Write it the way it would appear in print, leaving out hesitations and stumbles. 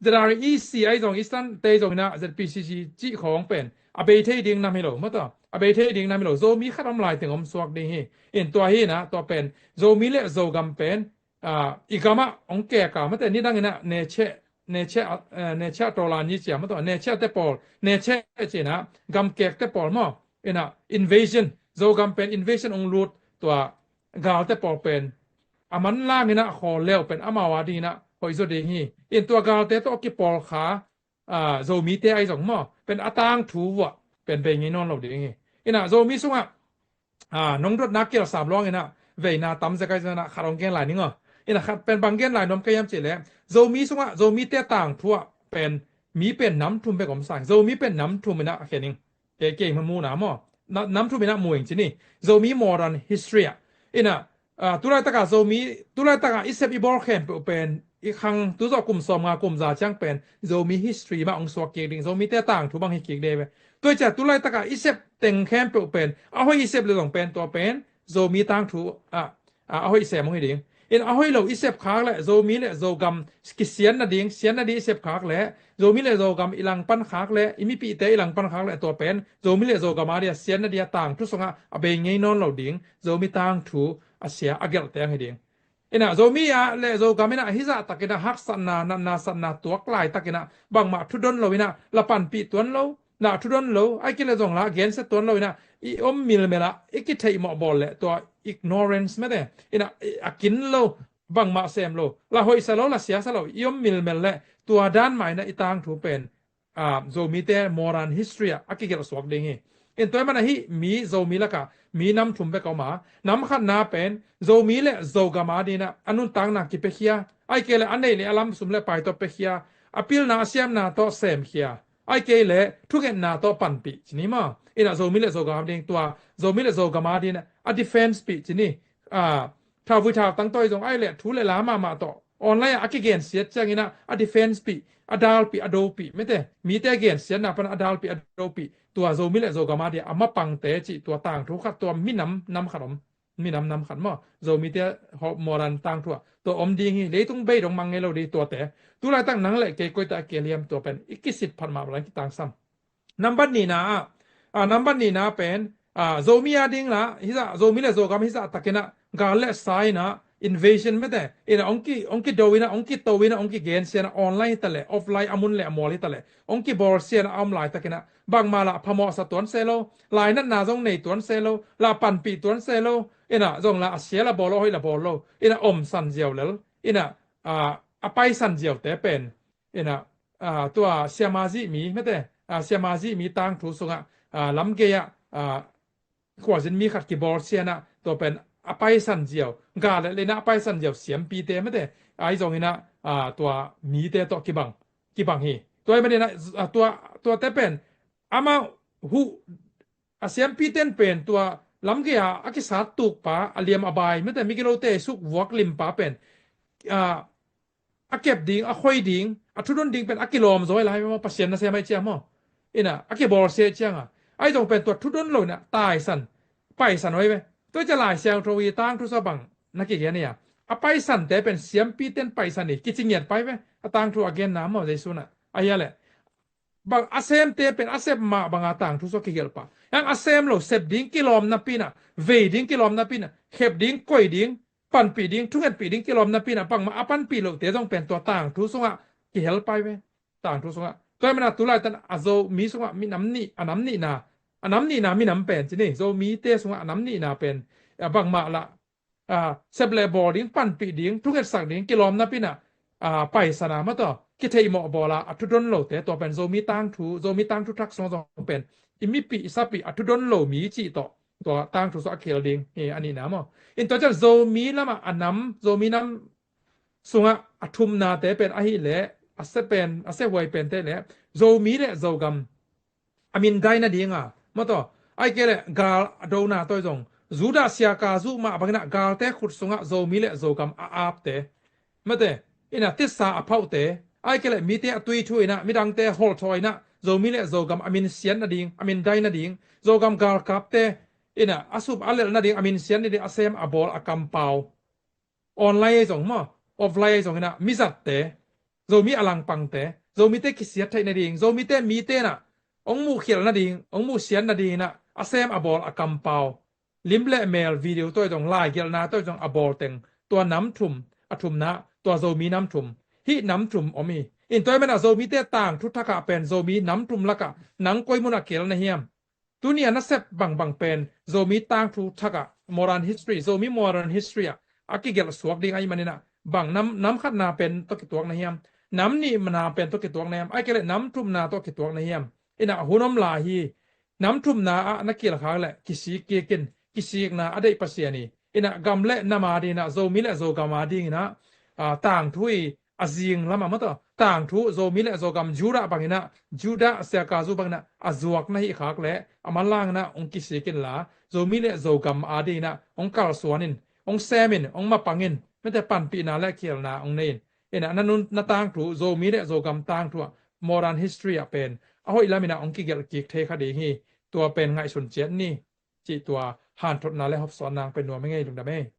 Dari isi ai jong istan te jong na ZPCC chi khong pen abe the ding nam helo ma to abe the ding nam helo zo mi khatam lai teng om swak ding hi in to hi na to pen zo mi le zo gam pen igama ong ke ka ma te ni dang na ne che to la ni chia ma to ne che te pol ne che che na gam ke te pol mo ina invasion zo gam pen invasion ong lut to gal te pol pen aman la ni na kho leo pen amawa di na hoi zo ding hi inตัว gal te to ki pol kha zo mi te ai jong mo pen atang thu wa pen be ngi non lo ding hi ina zo mi sunga nong dot nak kel sam long ina ve na tam za kai na kharong gen lai ni ngo ina khat pen bang gen lai nom kayam che le zo mi sunga zo mi te tang thu pen mi pen nam thum be kom sang zo mi pen nam thum na khe ning ke ma mu na mo nam thum na mu ing chi ni zo mi modern history ina tulai taka zo mi tulai taka isep ibor khem penอีกครั้งตุจอกลุ่มสอมกลุ่มซาจังเป็นโซมี history มาองสวกเกดิงโซมีแต่ต่างทุบังฮิกิกเดเวตัวจะตุไลตะกะอิเซปเต็งแคมเปเป็นเอาให้อิเซปเลยต้องเป็นตัวเป็นโซมีต่างทุเอาให้อิเซมให้ดิงอินเอาให้เราอิเซปคากและโซมีและโซกัมกิเซียนนะดิงเซียนนะดิอิเซปคากและโซมีและโซกัมอีหลังปันคากและอีมีปีเตอีหลังปันคากและตัวเป็นโซมีและโซกัมมาเดียเซียนนะเดียต่างทุสงะอเบงไงนอนเราดิงโซมีต่างทุอาเสียอเกลแตงให้ดิงina zomi ya le zo gamina hiza takina hak sanna nanna sanna tuak lai takina bangma thudon loina lapan pi tuan lo na thudon lo ai kile jong la gen se tuan loina I mil mela ikithei mo bol le to ignorance me de ina akin lo bangma sem lo la hoi sa lo la sia sa lo mil mel le tua dan mai na itang thu pen zomi te moran history akigel swak ding hi in toy mana hi mi zomi la ka mi nam thum be ka ma nam khat na pen zomi le zogama dina anun tang na ki pe khia ai ke le anei le alam sum le pai to pe khia apil na siam na to sem khia ai ke le thuken na to pan pi chini ma ina zomi le zogama ding tua zomi le zogama dina a defense pi chini tha vu tha tang toy jong ai le thu le la ma to online akigen siat changina a defense pi adal pi adopi mete mi te again sian na pan adal pi adopiตัวโซมิเลโซกามาเดียอามาปังเตจิตัวต่างทุกขัดตัวมินำขนมมินำขันมอโซมิเตมอรันต่างทั่วตัวอมดีฮีเลยต้องเบยดงมังเงเราดีตัวแต่ตุลาตั้งหนังแหละเกกอยตะเกเลียมตัวเป็นอีก10,000มาหลายต่างซ้ำนัมบัดนี้นะเป็นโซมิอาดิงละฮิซาโซมิเลโซกามิซาตะเกนะกาเลไซนะinvasion mete ina onki dowina onki towina onki gen siana online tale offline amun le amoli tale onki bor siana amlai takina bangmala phamo sa ton selo lai na na jong nei ton selo la pan pi ton selo ina jong la asiala bolo hoi la bolo ina san jiao lel ina apai san jiao te pen ina tua siamaji mi mete siamaji mi tang thu sunga lamge ya kwajin mi khat ki bor siana to pen apai san jiao ga le na apai san jiao siam pi te mate ai jong ina tua mi te to ki bang hi toy mane na tua te pen ama hu asiam pi ten pen tua lamge ya akisat tuk pa aliam abai mate migilo te suk wak lim pa pen akep ding a khoi ding athudon ding pen akilom zoi lai ma pasien na se mai chia mo ina akibor se chianga ai jong pen tua thudon lo na tai san pai san oi veตัวจะหลายเสียงโทวีตั้งทุสบังนักเกียรเนี่ยไปสันแต่เป็นเสียมปีเต้นไปสันนี่กิจเงียดไปไหมตั้งทุอเกนน้ำมาใจสุนะอายะแหละบางอาเซมเตเป็นอาเซมมาบางตั้งทุสกิเกลปะยังอาเซมเราเสพดิ้งกิโลมนับปีน่ะเวดิ้งกิโลมนับปีน่ะเข็บดิ้งก้อยดิ้งปั่นปีดิ้งทุกเงินปีดิ้งกิโลมนับปีน่ะปังมาปั่นปีเราเตต้องเป็นตัวตั้งทุสงะกิเฮลไปไหมตั้งทุสงะตัวมันตุลายตันอาโซมีสงะมีน้ำนี่อันน้ำนี่นะอันน้ำนี่นะมีน้ำเป็นจินี่โซมีเตสงะน้ำนี่นะเป็นบางมาละเซบเลบอร์ดิ้งปั่นปีดิ้งทุกเงินสักดิ้งกิโลมนับปีน่ะไปสนามมาต่อกิเทยหมอบอละอัทุดนโลเตตัวเป็นโซมีตั้งทุทักสองเป็นอิมิปีซาปีอัทุดนโลมีจิต่อตัวตั้งทุสอเคลดิ้งอันนี้นะมออินตัวจะโซมีละมาอันน้ำโซมีน้ำสุงะอัทุมนาเตเป็นอะฮิเลอาเซเป็นอาเซไวเป็นเตเลโซมีเลโซกัมอามินไดนะดิ้งมาต่อไอเกเลกาโดนาตัวจงจูดาเซียกาจูมาบางนะกาเตขุดสุงะโซมีเลโซกัมอาบเตมาเตอินะติสาอภาเตไอเกเลมีเตตุยทุยนะมีดังเตฮอลทอยนะโซมีเลโซกัมอามินเซียนนะดิ้งอามินไดนะดิ้งโซกัมกาลกับเตอินะอสุบอัลเลนะดิ้งอามินเซียนนี่ดิอาเซมอบอลอากัมเปาออนไลน์จงมาออฟไลน์จงนะมิซัตเต โซมีอลังปังแต่โซมีเตกิเสียไทยนาดิงโซมีเตมีเตน่ะองมูเขียนนาดิงองมูเสียนนาดิงน่ะอาเซมอบอลอกัมเปาลิมเลเมลวิดีโอตัวจงไลเกลนาตัวจงอบอลเต็งตัวน้ำทุ่มอทุมนะตัวโซมีน้ำทุ่มฮิน้ำทุ่มอมีอินตัวมันโซมีเตต่างทุทกะเป็นโซมีน้ำทุ่มละกะหนังกวยมุนเกลนะเฮียมตัวนี้นะเซบบังเป็นโซมีต่างทุทกะ modern history โซมี modern history อากิเกลสวกดิงไอมันนี่นะบังน้ำขัดนาเป็นตัวกิตัวนะเฮียมน้ำนี่มันนาเป็นตัวกิตัวนะเฮียมไอเกลน้ำทุ่มนาตัวกิตัวนะเฮียมอินะหุนมลาฮีน้ำทุ่มนาอะนักเกลขางแหละกิสีเกกินกิสีกนาอได้ปัสยานีอินะกำเละนามาดีนะโซมีและโซกามาดีนะต่างทุยอาซิงละมาตอต่างทุโซมีและโซกำจูระบางนะจูดะเสียกาซูบางนะอจวกนะฮิขากและอมันล่างนะองกิสีกินลาโซมีและโซกำอาดีนะองกาลสวนินองแซมินองมาปังอินไม่แต่ปันปีนาและเคียลนาองเนนอินะนันนุนต่างทุโซมีและโซกำต่างทุ modern history เป็นเอาอีลามินะองกิเกลกิกเทคดีฮีตัวเป็นไงสุนเจียนนี่จิตัวหานทดนาและฮอบสอนนางเป็นนัวไม่ไงลุงดาเม